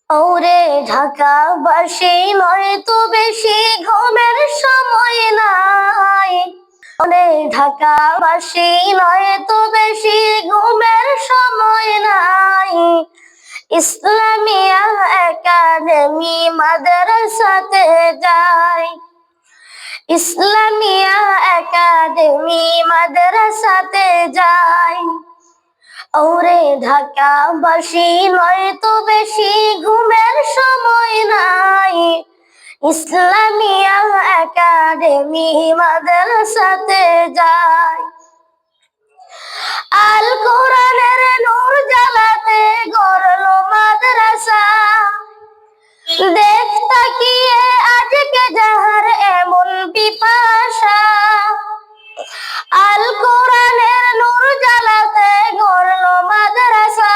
ওরে ঢাকাবাসী নয় তো বেশি ঘুমের সময় নাই। ওরে ঢাকাবাসী নয় তো বেশি ঘুমের সময় নাই। ইসলামিয়া একাডেমি মাদ্রাসাতে যাই। ইসলামিয়া একাডেমি মাদ্রাসাতে যাই। ওরে ঢাকাবাসী নয় তো বেশি ঘুমের সময় নাই। ইসলামিয়া একাডেমি মাদ্রাসাতে যাই। আল কোরআনের নূর জ্বালাতে গড়লো মাদ্রাসা। দেখ তাকিয়ে আজকে যাহার এমন পিপাসা। আল কোরআনের নূর জ্বালাতে গড়লো মাদ্রাসা।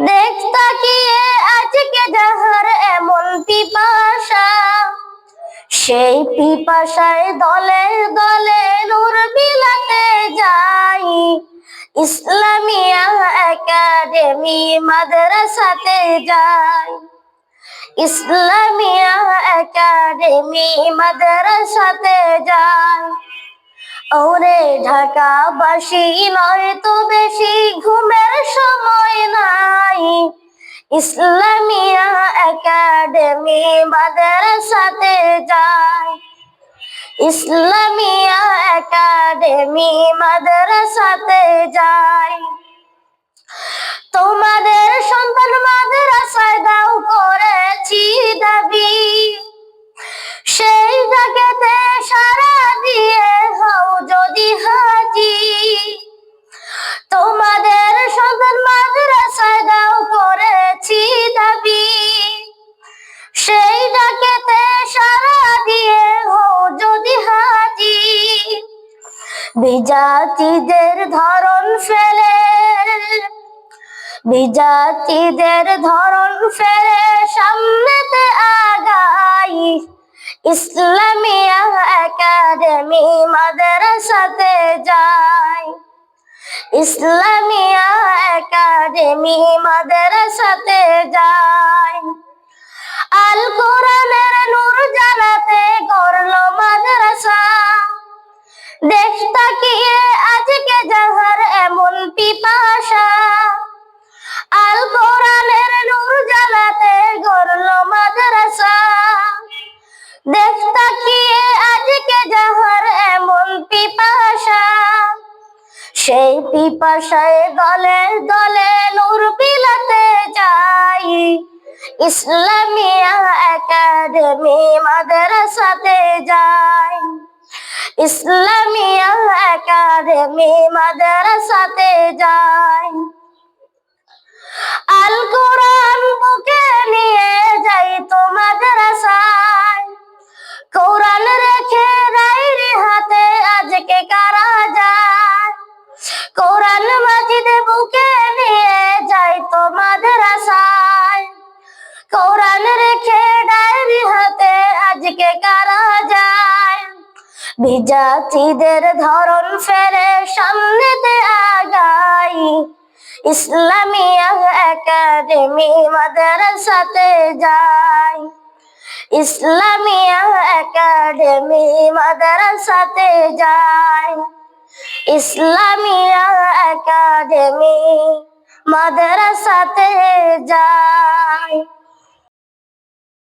দেখ তাকিয়ে আজকে যাহার এমন পিপাসা। সেই পিপাসায় দলে দলে নূর বিলাতে যাই। ইসলামিয়া একাডেমি মাদ্রাসাতে যাই। ইসলামিয়া একাডেমি মাদ্রাসাতে যাই। ওরে ঢাকাবাসী নয় তো বেশি ঘুমের সময় নাই। ইসলামিয়া একাডেমি মাদ্রাসাতে যাই। ইসলামিয়া একাডেমি মাদ্রাসাতে যাই। তোমাদের সন্তান মাদ্রাসায় দাও করেছি দাবি। সেই ডাকেতে সাড়া দিয়ে হও যদি হাজি। তোমাদের সন্তান মাদ্রাসায় দাও করেছি দাবি। সেই ডাকেতে সাড়া দিয়ে হও যদি হাজি। বিজাতিদের ধরন ফেলে বিজাতিদের ধরন ফেলে সামনেতে আগাই। ইসলামিয়া একাডেমি মাদ্রাসাতে যাই। ইসলামিয়া একাডেমি মাদ্রাসাতে যাই। আল কোরআনের নূর জ্বালাতে গড়লো মাদ্রাসা। দেখ তাকিয়ে আজকে যাহার এমন পিপাসা। আল কোরআনের নূর জ্বালাতে গড়লো মাদ্রাসা। দেখ তাকিয়ে আজকে যাহার এমন পিপাসা। সেই পিপাসায় দলে দলে নূর বিলাতে যাই। ইসলামিয়া একাডেমি মাদ্রাসাতে যাই। ইসলামিয়া একাডেমি মাদ্রাসাতে যাই। আল কোরআন বুকে নিয়ে যাই তো মাদ্রাসায়। কোরআন রেখে ডায়েরি হাতে আজকে কারা যায়। কোরআন মাজিদ বুকে নিয়ে যাই তো মাদ্রাসায়। কোরআন রেখে ডায়েরি হাতে আজকে কারা যায়। বিজাতিদের ধরন ফেলে সামনেতে আগাই। ইসলামিয়া একাডেমি মাদ্রাসাতে যাই। ইসলামিয়া একাডেমি মাদ্রাসাতে যাই। ইসলামিয়া একাডেমি মাদ্রাসাতে যাই।